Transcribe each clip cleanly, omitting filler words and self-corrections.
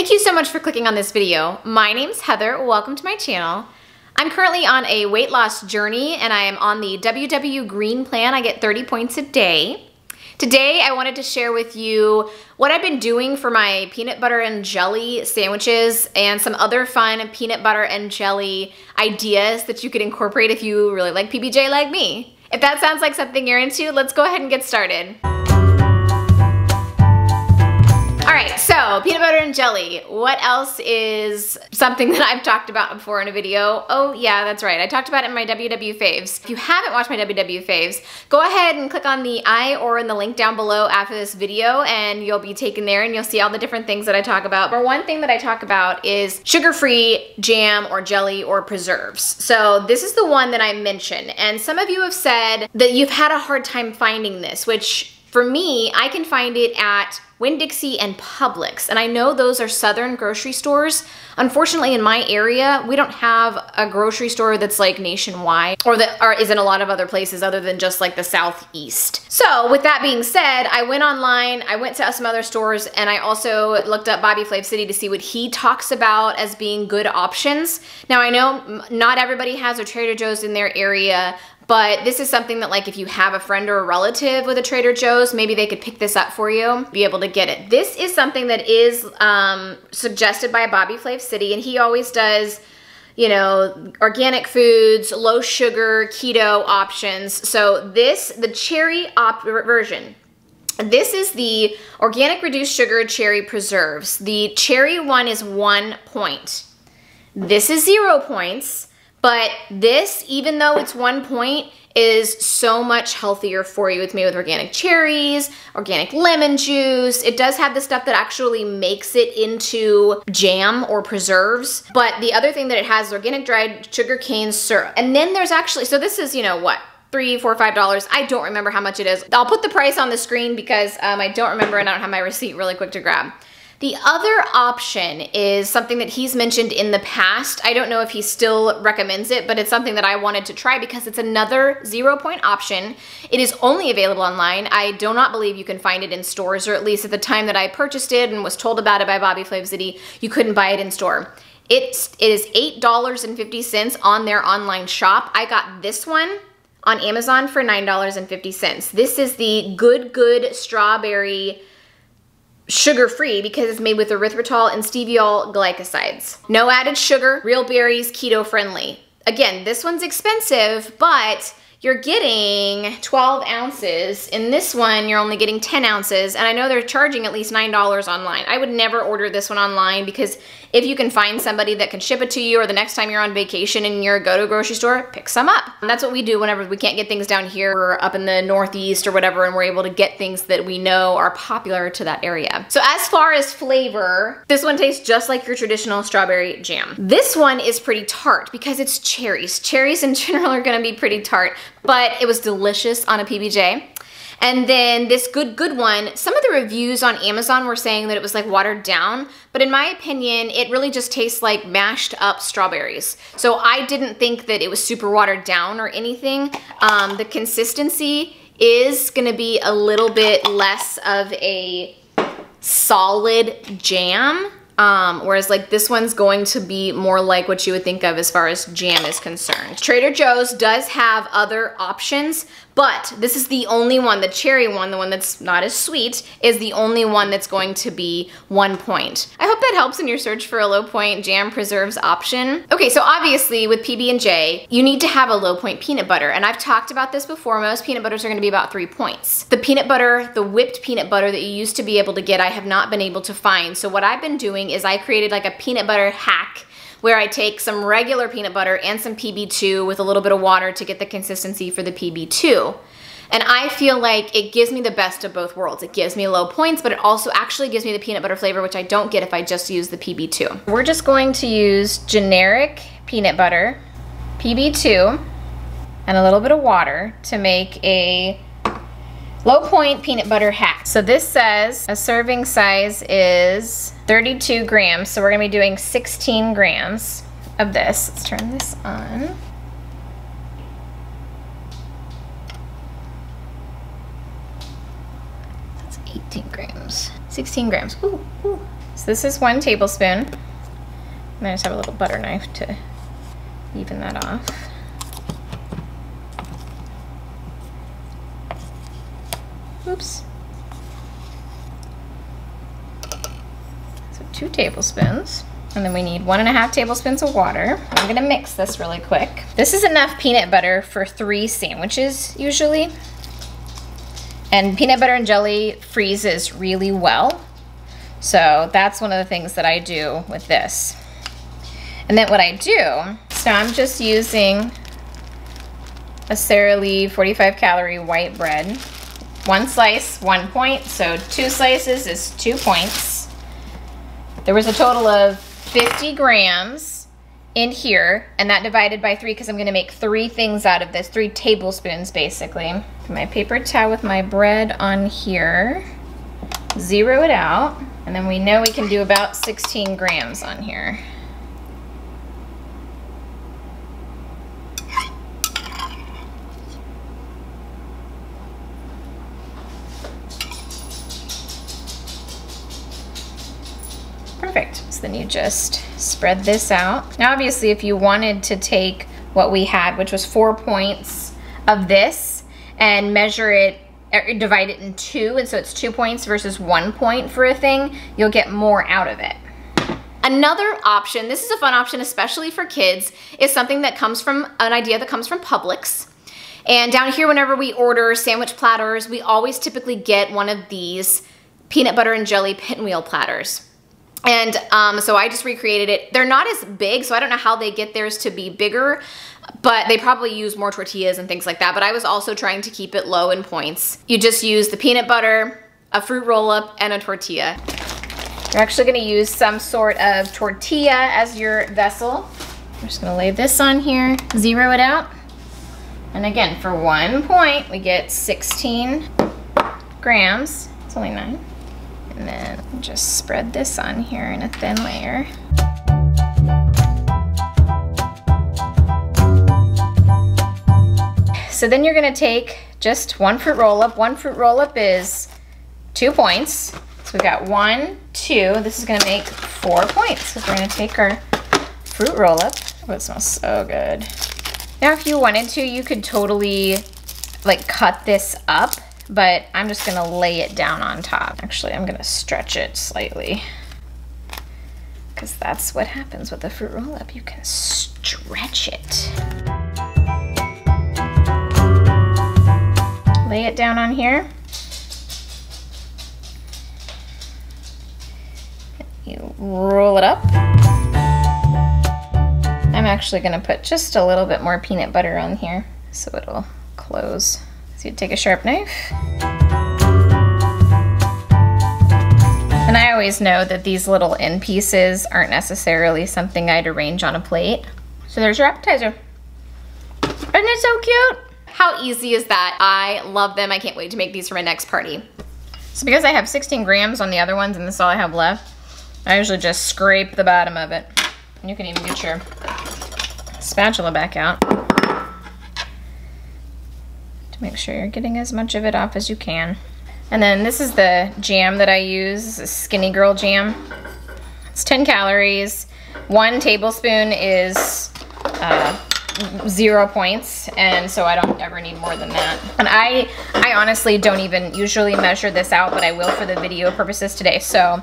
Thank you so much for clicking on this video. My name's Heather. Welcome to my channel. I'm currently on a weight loss journey and I am on the WW Green plan. I get 30 points a day. Today I wanted to share with you what I've been doing for my peanut butter and jelly sandwiches and some other fun peanut butter and jelly ideas that you could incorporate if you really like PBJ like me. If that sounds like something you're into, let's go ahead and get started. Alright, so peanut butter and jelly. What else is something that I've talked about before in a video? Oh yeah, that's right. I talked about it in my WW faves. If you haven't watched my WW faves, go ahead and click on the I or in the link down below after this video and you'll be taken there and you'll see all the different things that I talk about. But one thing that I talk about is sugar-free jam or jelly or preserves. So this is the one that I mentioned, and some of you have said that you've had a hard time finding this, which for me, I can find it at Winn-Dixie and Publix, and I know those are southern grocery stores. Unfortunately, in my area, we don't have a grocery store that's like nationwide, or that is in a lot of other places other than just like the southeast. So with that being said, I went online, I went to some other stores, and I also looked up Bobby Flav City to see what he talks about as being good options. Now I know not everybody has a Trader Joe's in their area, but this is something that, like, if you have a friend or a relative with a Trader Joe's, maybe they could pick this up for you, be able to get it. This is something that is suggested by Bobby Flav City, and he always does, you know, organic foods, low sugar, keto options. So this, the cherry version. This is the organic reduced sugar cherry preserves. The cherry one is 1 point. This is 0 points. But this, even though it's 1 point, is so much healthier for you. It's made with organic cherries, organic lemon juice. It does have the stuff that actually makes it into jam or preserves. But the other thing that it has is organic dried sugar cane syrup. And then there's actually, so this is, you know, what? $3, $4, $5. I don't remember how much it is. I'll put the price on the screen because I don't remember and I don't have my receipt really quick to grab. The other option is something that he's mentioned in the past. I don't know if he still recommends it, but it's something that I wanted to try because it's another 0 point option. It is only available online. I do not believe you can find it in stores, or at least at the time that I purchased it and was told about it by Bobby Flav City, you couldn't buy it in store. It is $8.50 on their online shop. I got this one on Amazon for $9.50. This is the Good Strawberry sugar-free because it's made with erythritol and steviol glycosides. No added sugar, real berries, keto-friendly. Again, this one's expensive, but you're getting 12 ounces. In this one, you're only getting 10 ounces, and I know they're charging at least $9 online. I would never order this one online because if you can find somebody that can ship it to you, or the next time you're on vacation and you're go to a grocery store, pick some up. And that's what we do whenever we can't get things down here. We're up in the Northeast or whatever, and we're able to get things that we know are popular to that area. So as far as flavor, this one tastes just like your traditional strawberry jam. This one is pretty tart because it's cherries. Cherries in general are gonna be pretty tart, but it was delicious on a PBJ. And then this good one, some of the reviews on Amazon were saying that it was like watered down, but in my opinion, it really just tastes like mashed up strawberries. So I didn't think that it was super watered down or anything. The consistency is gonna be a little bit less of a solid jam. Whereas like this one's going to be more like what you would think of as far as jam is concerned. Trader Joe's does have other options, but this is the only one, the cherry one, the one that's not as sweet, is the only one that's going to be 1 point. I hope that helps in your search for a low point jam preserves option. Okay, so obviously with PB&J, you need to have a low point peanut butter, and I've talked about this before. Most peanut butters are gonna be about 3 points. The peanut butter, the whipped peanut butter that you used to be able to get, I have not been able to find. So what I've been doing is I created like a peanut butter hack where I take some regular peanut butter and some PB2 with a little bit of water to get the consistency for the PB2. And I feel like it gives me the best of both worlds. It gives me low points, but it also actually gives me the peanut butter flavor, which I don't get if I just use the PB2. We're just going to use generic peanut butter, PB2, and a little bit of water to make a low point peanut butter hack. So this says a serving size is 32 grams. So we're gonna be doing 16 grams of this. Let's turn this on. That's 18 grams. 16 grams. Ooh, ooh. So this is 1 tablespoon. And I just have a little butter knife to even that off. Oops. So 2 tablespoons. And then we need 1.5 tablespoons of water. I'm gonna mix this really quick. This is enough peanut butter for 3 sandwiches usually. And peanut butter and jelly freezes really well. So that's one of the things that I do with this. And then what I do, so I'm just using a Sara Lee 45 calorie white bread. 1 slice, 1 point, so 2 slices is 2 points. There was a total of 50 grams in here, and that divided by 3 because I'm gonna make 3 things out of this, 3 tablespoons basically. Put my paper towel with my bread on here, zero it out, and then we know we can do about 16 grams on here. Perfect. So then you just spread this out. Now obviously if you wanted to take what we had, which was 4 points of this, and measure it, or divide it in 2, and so it's 2 points versus 1 point for a thing, you'll get more out of it. Another option, this is a fun option especially for kids, is something that comes from, an idea that comes from Publix. And down here whenever we order sandwich platters, we always typically get one of these peanut butter and jelly pinwheel platters. And so I just recreated it. They're not as big, so I don't know how they get theirs to be bigger, but they probably use more tortillas and things like that. But I was also trying to keep it low in points. You just use the peanut butter, a fruit roll-up, and a tortilla. You're actually gonna use some sort of tortilla as your vessel. I'm just gonna lay this on here, zero it out. And again, for 1 point, we get 16 grams. It's only 9. And then just spread this on here in a thin layer. So then you're gonna take just 1 fruit roll-up. 1 fruit roll-up is 2 points. So we've got 1, 2. This is gonna make 4 points. So we're gonna take our fruit roll-up. Oh, it smells so good. Now if you wanted to, you could totally like cut this up, but I'm just gonna lay it down on top. Actually, I'm gonna stretch it slightly because that's what happens with the fruit roll-up. You can stretch it. Lay it down on here. You roll it up. I'm actually gonna put just a little bit more peanut butter on here so it'll close. So you take a sharp knife. And I always know that these little end pieces aren't necessarily something I'd arrange on a plate. So there's your appetizer. Isn't it so cute? How easy is that? I love them. I can't wait to make these for my next party. So because I have 16 grams on the other ones and this is all I have left, I usually just scrape the bottom of it. And you can even get your spatula back out to make sure you're getting as much of it off as you can. And then this is the jam that I use. This is Skinny Girl jam. It's 10 calories. 1 tablespoon is 0 points, and so I don't ever need more than that. And I honestly don't even usually measure this out, but I will for the video purposes today. So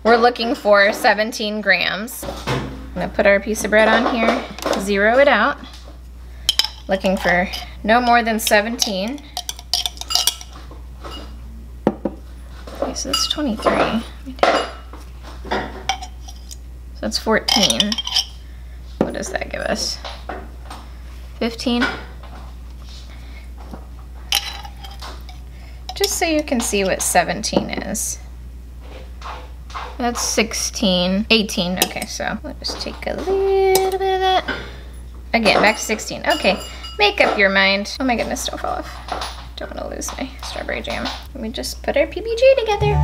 we're looking for 17 grams. I'm gonna put our piece of bread on here, zero it out. Looking for no more than 17. Okay, so that's 23. So that's 14. What does that give us? 15. Just so you can see what 17 is. That's 16, 18. Okay, so let's take a little bit of that. Again, back to 16. Okay, make up your mind. Oh my goodness, don't fall off. Don't want to lose my strawberry jam. Let me just put our PBJ together.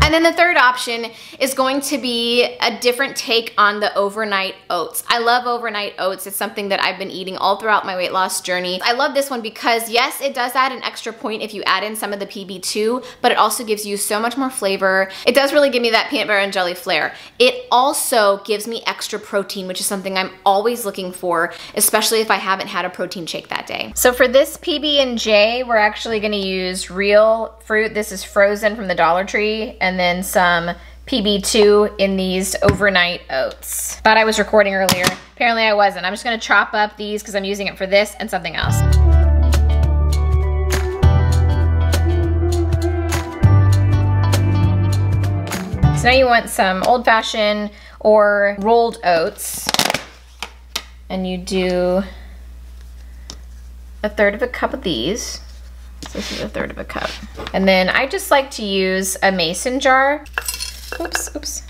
And then the third option is going to be a different take on the overnight oats. I love overnight oats. It's something that I've been eating all throughout my weight loss journey. I love this one because yes, it does add an extra point if you add in some of the PB2, but it also gives you so much more flavor. It does really give me that peanut butter and jelly flair. It also gives me extra protein, which is something I'm always looking for, especially if I haven't had a protein shake that day. So for this PB&J, we're actually gonna use real fruit. This is frozen from the Dollar Tree, and then some PB2 in these overnight oats. Thought I was recording earlier. Apparently I wasn't. I'm just gonna chop up these because I'm using it for this and something else. So now you want some old-fashioned or rolled oats, and you do 1/3 cup of these. So this is 1/3 cup. And then I just like to use a mason jar. Oops.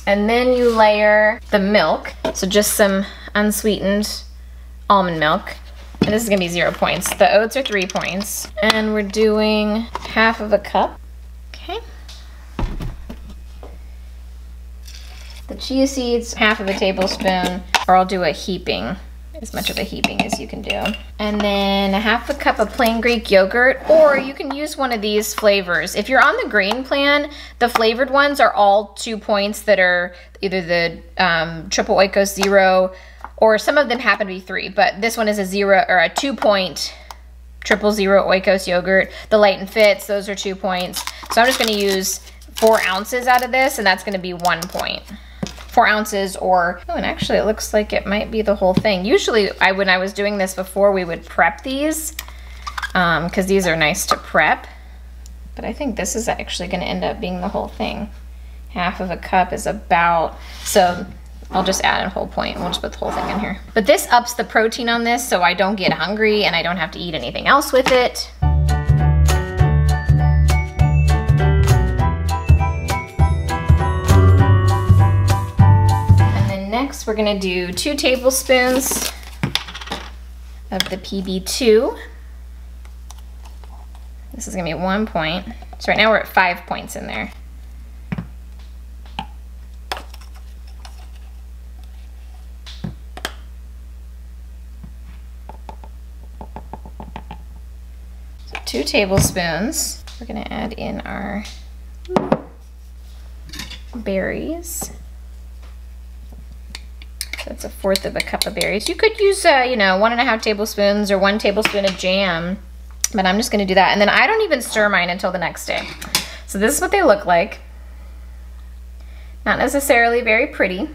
And then you layer the milk. So just some unsweetened almond milk. And this is gonna be 0 points. The oats are 3 points. And we're doing 1/2 cup. Okay. The chia seeds, 1/2 tablespoon, or I'll do a heaping. As much of a heaping as you can do. And then 1/2 cup of plain Greek yogurt, or you can use one of these flavors. If you're on the green plan, the flavored ones are all 2 points that are either the triple oikos 0, or some of them happen to be 3, but this one is a 0 or a 2 point triple 0 oikos yogurt. The Light and Fits, those are 2 points. So I'm just gonna use 4 ounces out of this, and that's gonna be 1 point. 4 ounces, or, oh, and actually it looks like it might be the whole thing. Usually when I was doing this before, we would prep these because these are nice to prep, but I think this is actually gonna end up being the whole thing. 1/2 cup is about, so I'll just add a whole point and we'll just put the whole thing in here. But this ups the protein on this so I don't get hungry and I don't have to eat anything else with it. Next, we're gonna do 2 tablespoons of the PB2. This is gonna be 1 point. So right now we're at 5 points in there. So 2 tablespoons. We're gonna add in our berries. That's 1/4 cup of berries. You could use, you know, 1½ tablespoons or 1 tablespoon of jam, but I'm just gonna do that. And then I don't even stir mine until the next day. So this is what they look like. Not necessarily very pretty.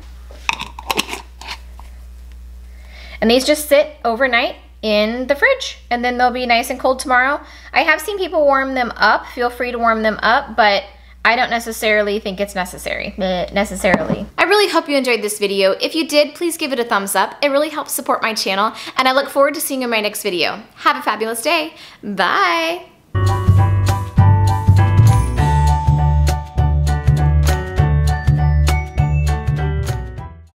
And these just sit overnight in the fridge, and then they'll be nice and cold tomorrow. I have seen people warm them up. Feel free to warm them up, but I don't necessarily think it's necessary. I really hope you enjoyed this video. If you did, please give it a thumbs up. It really helps support my channel, and I look forward to seeing you in my next video. Have a fabulous day. Bye.